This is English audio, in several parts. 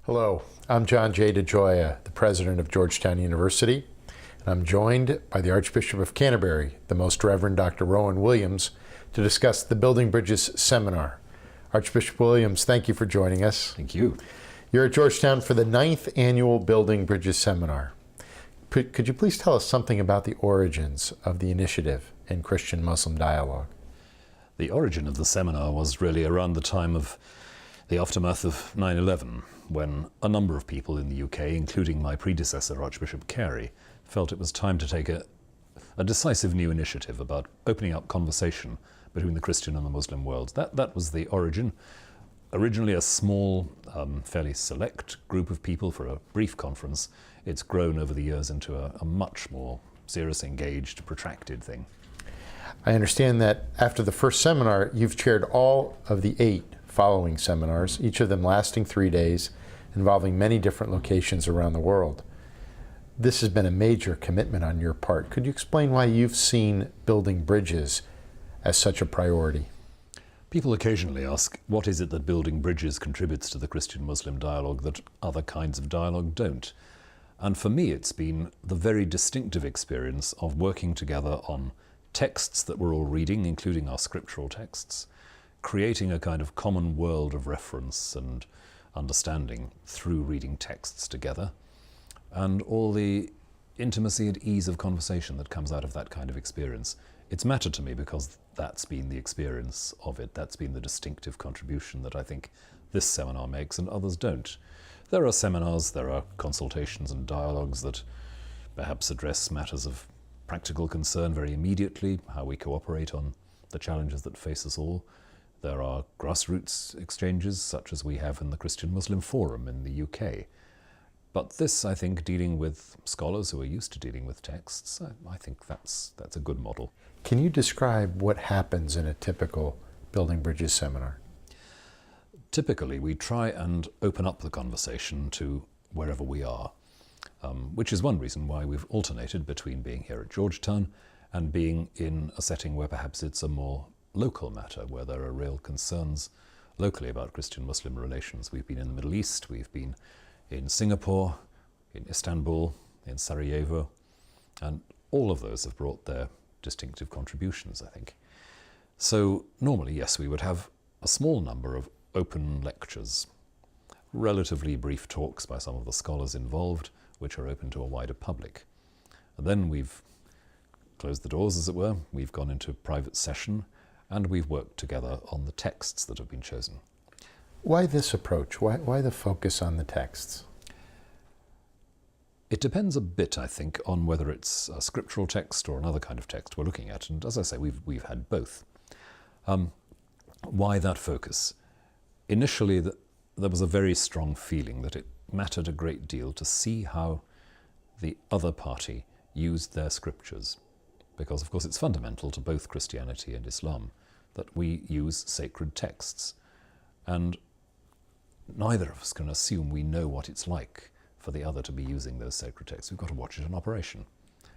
Hello, I'm John J. DeGioia, the president of Georgetown University, and I'm joined by the Archbishop of Canterbury, the Most Reverend Dr. Rowan Williams, to discuss the Building Bridges seminar. Archbishop Williams, thank you for joining us. Thank you. You're at Georgetown for the 9th annual Building Bridges seminar. Could you please tell us something about the origins of the initiative in Christian-Muslim dialogue? The origin of the seminar was really around the time of the aftermath of 9/11, when a number of people in the UK, including my predecessor, Archbishop Carey, felt it was time to take a decisive new initiative about opening up conversation between the Christian and the Muslim worlds. That was the origin. Originally a small, fairly select group of people for a brief conference. It's grown over the years into a much more serious, engaged, protracted thing. I understand that after the first seminar, you've chaired all of the 8 following seminars, each of them lasting 3 days, involving many different locations around the world. This has been a major commitment on your part. Could you explain why you've seen building bridges as such a priority? People occasionally ask, what is it that building bridges contributes to the Christian-Muslim dialogue that other kinds of dialogue don't? And for me, it's been the very distinctive experience of working together on texts that we're all reading, including our scriptural texts, creating a kind of common world of reference and understanding through reading texts together, and all the intimacy and ease of conversation that comes out of that kind of experience. It's mattered to me because that's been the experience of it. That's been the distinctive contribution that I think this seminar makes and others don't. There are seminars, there are consultations and dialogues that perhaps address matters of practical concern very immediately, how we cooperate on the challenges that face us all. There are grassroots exchanges, such as we have in the Christian-Muslim Forum in the UK. But this, I think, dealing with scholars who are used to dealing with texts, I think that's a good model. Can you describe what happens in a typical Building Bridges seminar? Typically, we try and open up the conversation to wherever we are, which is one reason why we've alternated between being here at Georgetown and being in a setting where perhaps it's a more local matter, where there are real concerns locally about Christian-Muslim relations. We've been in the Middle East, we've been in Singapore, in Istanbul, in Sarajevo, and all of those have brought their distinctive contributions, I think. So normally, yes, we would have a small number of open lectures, relatively brief talks by some of the scholars involved, which are open to a wider public. And then we've closed the doors, as it were. We've gone into private session, and we've worked together on the texts that have been chosen. Why this approach? Why the focus on the texts? It depends a bit, I think, on whether it's a scriptural text or another kind of text we're looking at. And as I say, we've had both. Why that focus? Initially, there was a very strong feeling that it mattered a great deal to see how the other party used their scriptures. Because, of course, it's fundamental to both Christianity and Islam that we use sacred texts. And neither of us can assume we know what it's like for the other to be using those sacred texts. We've got to watch it in operation.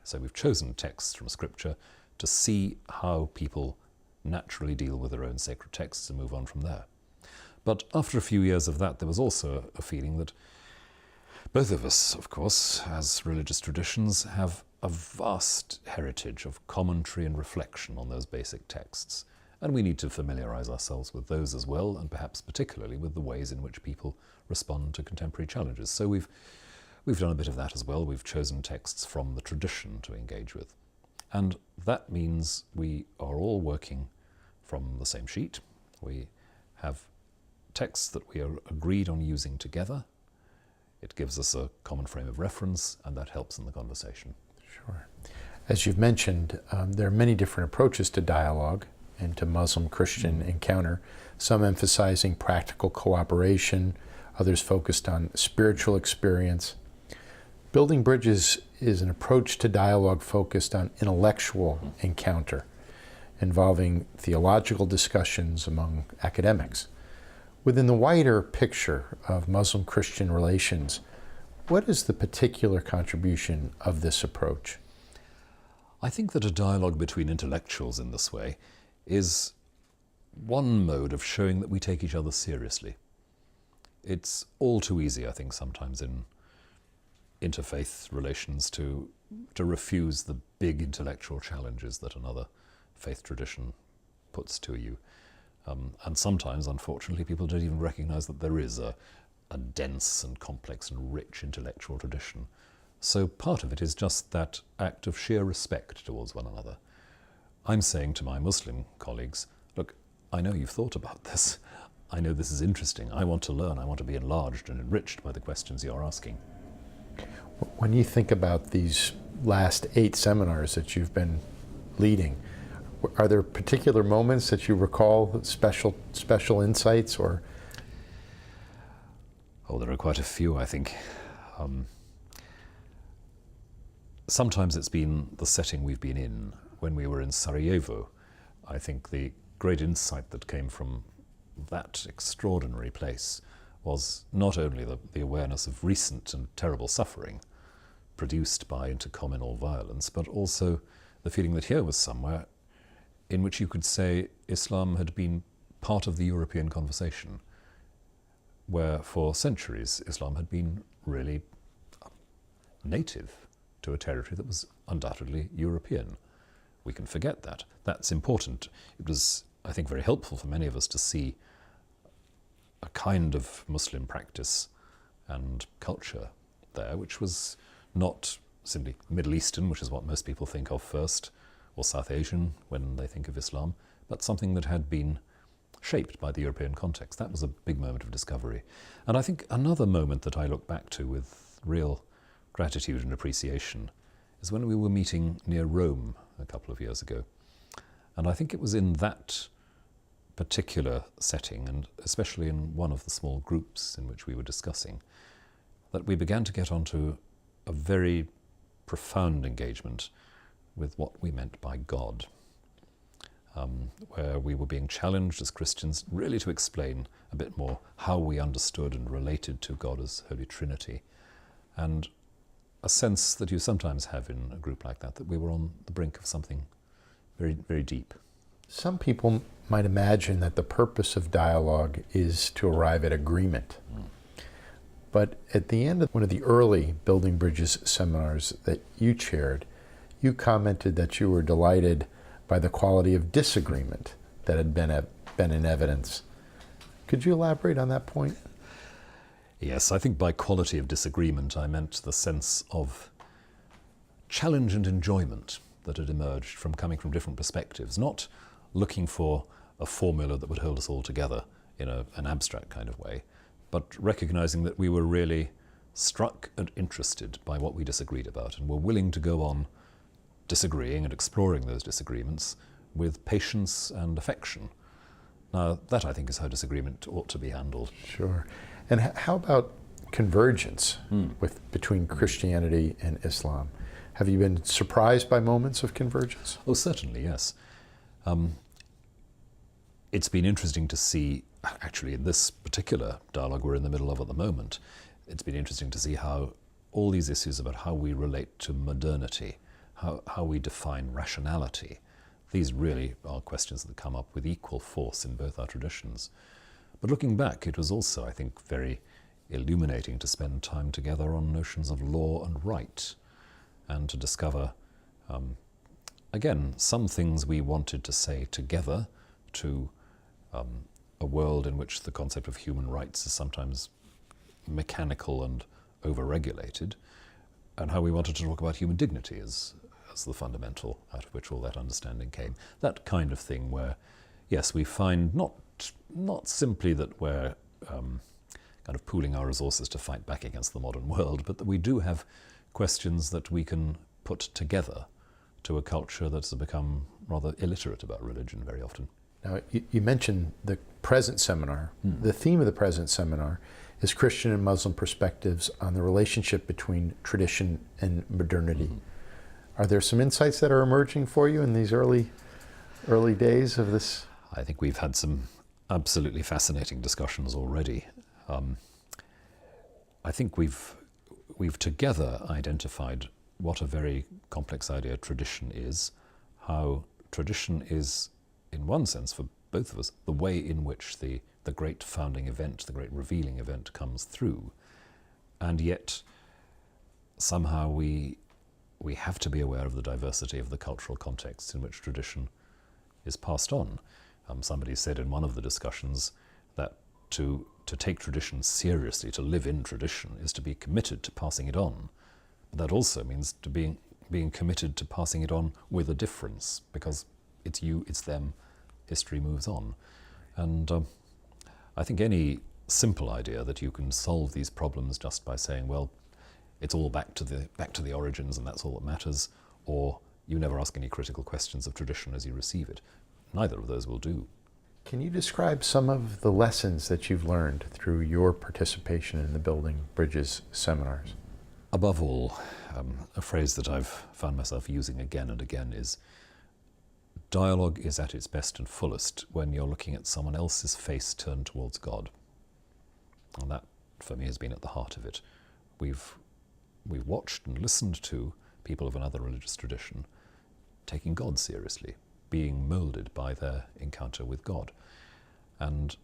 So we've chosen texts from Scripture to see how people naturally deal with their own sacred texts and move on from there. But after a few years of that, there was also a feeling that both of us, of course, as religious traditions, have a vast heritage of commentary and reflection on those basic texts. And we need to familiarize ourselves with those as well, and perhaps particularly with the ways in which people respond to contemporary challenges. So we've done a bit of that as well. We've chosen texts from the tradition to engage with. And that means we are all working from the same sheet. We have texts that we are agreed on using together. It gives us a common frame of reference, and that helps in the conversation. Sure. As you've mentioned, there are many different approaches to dialogue and to Muslim-Christian encounter, some emphasizing practical cooperation, others focused on spiritual experience. Building Bridges is an approach to dialogue focused on intellectual encounter, involving theological discussions among academics. Within the wider picture of Muslim-Christian relations, what is the particular contribution of this approach? I think that a dialogue between intellectuals in this way is one mode of showing that we take each other seriously. it's all too easy, I think, sometimes in interfaith relations to refuse the big intellectual challenges that another faith tradition puts to you. And sometimes, unfortunately, people don't even recognize that there is a dense and complex and rich intellectual tradition. So part of it is just that act of sheer respect towards one another. I'm saying to my Muslim colleagues, look, I know you've thought about this. I know this is interesting. I want to learn. I want to be enlarged and enriched by the questions you're asking. When you think about these last 8 seminars that you've been leading, are there particular moments that you recall, special insights, or? Oh, there are quite a few, I think. Sometimes it's been the setting we've been in. When we were in Sarajevo, I think the great insight that came from that extraordinary place was not only the awareness of recent and terrible suffering produced by intercommunal violence, but also the feeling that here was somewhere in which you could say Islam had been part of the European conversation, where for centuries Islam had been really native to a territory that was undoubtedly European. We can forget that. That's important. It was, I think, very helpful for many of us to see a kind of Muslim practice and culture there, which was not simply Middle Eastern, which is what most people think of first, or South Asian when they think of Islam, but something that had been shaped by the European context. That was a big moment of discovery. And I think another moment that I look back to with real gratitude and appreciation is when we were meeting near Rome a couple of years ago. And I think it was in that particular setting, and especially in one of the small groups in which we were discussing, that we began to get onto a very profound engagement with what we meant by God, where we were being challenged as Christians really to explain a bit more how we understood and related to God as Holy Trinity, and a sense that you sometimes have in a group like that we were on the brink of something very, very deep. Some people might imagine that the purpose of dialogue is to arrive at agreement. But at the end of one of the early Building Bridges seminars that you chaired, you commented that you were delighted by the quality of disagreement that had been in evidence. Could you elaborate on that point? Yes, I think by quality of disagreement I meant the sense of challenge and enjoyment that had emerged from coming from different perspectives, not looking for a formula that would hold us all together in an abstract kind of way, but recognizing that we were really struck and interested by what we disagreed about and were willing to go on disagreeing and exploring those disagreements with patience and affection. Now, that I think is how disagreement ought to be handled. Sure. And how about convergence between Christianity and Islam? Have you been surprised by moments of convergence? Oh, certainly, yes. It's been interesting to see, actually in this particular dialogue we're in the middle of at the moment, it's been interesting to see how all these issues about how we relate to modernity, how we define rationality, these really are questions that come up with equal force in both our traditions. But looking back, it was also, I think, very illuminating to spend time together on notions of law and right, and to discover, again, some things we wanted to say together to a world in which the concept of human rights is sometimes mechanical and over-regulated, and how we wanted to talk about human dignity as the fundamental out of which all that understanding came. That kind of thing where, yes, we find not simply that we're kind of pooling our resources to fight back against the modern world, but that we do have questions that we can put together to a culture that's become rather illiterate about religion very often. Now, you mentioned the present seminar. The theme of the present seminar is Christian and Muslim perspectives on the relationship between tradition and modernity. Are there some insights that are emerging for you in these early days of this? I think we've had some absolutely fascinating discussions already. I think we've together identified what a very complex idea tradition is, how tradition is, in one sense, for both of us, the way in which the the great founding event, the great revealing event comes through. And yet, somehow we have to be aware of the diversity of the cultural contexts in which tradition is passed on. Somebody said in one of the discussions that to take tradition seriously, to live in tradition, is to be committed to passing it on. But that also means to being committed to passing it on with a difference, because it's you, it's them, history moves on. And I think any simple idea that you can solve these problems just by saying, well, it's all back to the origins and that's all that matters, or you never ask any critical questions of tradition as you receive it, neither of those will do. Can you describe some of the lessons that you've learned through your participation in the Building Bridges seminars? Above all, a phrase that I've found myself using again and again is, dialogue is at its best and fullest when you're looking at someone else's face turned towards God. And that, for me, has been at the heart of it. We've watched and listened to people of another religious tradition taking God seriously, being moulded by their encounter with God. And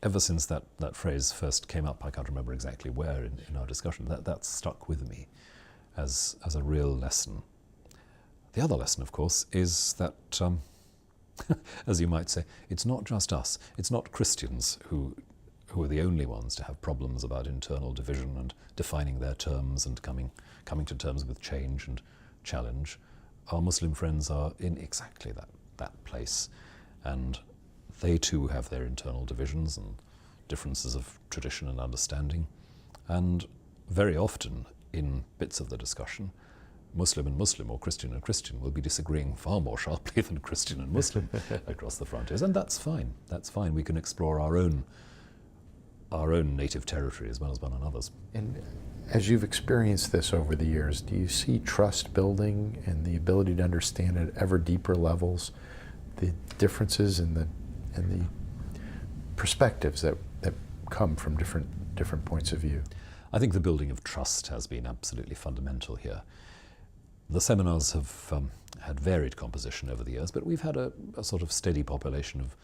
ever since that phrase first came up, I can't remember exactly where in our discussion, that stuck with me as a real lesson. The other lesson, of course, is that, as you might say, it's not just us. It's not Christians who are the only ones to have problems about internal division and defining their terms and coming to terms with change and challenge. Our Muslim friends are in exactly that place, and they too have their internal divisions and differences of tradition and understanding, and very often in bits of the discussion, Muslim and Muslim or Christian and Christian will be disagreeing far more sharply than Christian and Muslim across the frontiers, and that's fine. That's fine. We can explore our own native territory as well as one another's. And as you've experienced this over the years, do you see trust building and the ability to understand at ever deeper levels the differences and the perspectives that come from different points of view? I think the building of trust has been absolutely fundamental here. The seminars have had varied composition over the years, but we've had a sort of steady population of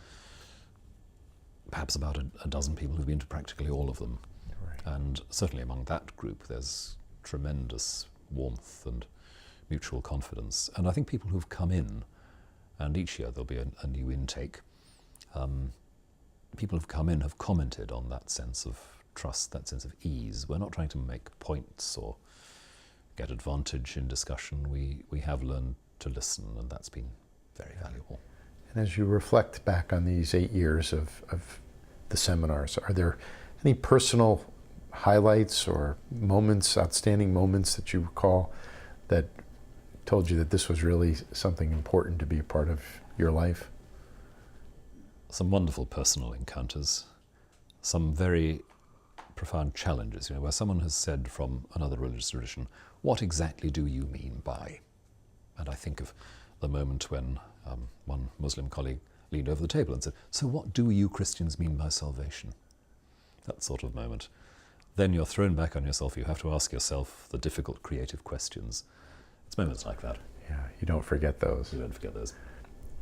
perhaps about a dozen people who've been to practically all of them. Right. And certainly among that group there's tremendous warmth and mutual confidence. And I think people who've come in, and each year there'll be a new intake, people who've come in have commented on that sense of trust, that sense of ease. We're not trying to make points or get advantage in discussion. We have learned to listen, and that's been very valuable. And as you reflect back on these 8 years of the seminars, are there any personal highlights or moments, outstanding moments that you recall that told you that this was really something important to be a part of your life? Some wonderful personal encounters, some very profound challenges, where someone has said from another religious tradition, what exactly do you mean by? And I think of the moment when one Muslim colleague leaned over the table and said, so what do you Christians mean by salvation? That sort of moment. Then you're thrown back on yourself. You have to ask yourself the difficult creative questions. It's moments like that. Yeah, you don't forget those. You don't forget those.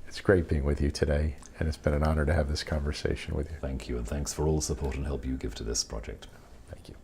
It's great being with you today, and it's been an honor to have this conversation with you. Thank you, and thanks for all the support and help you give to this project. Thank you.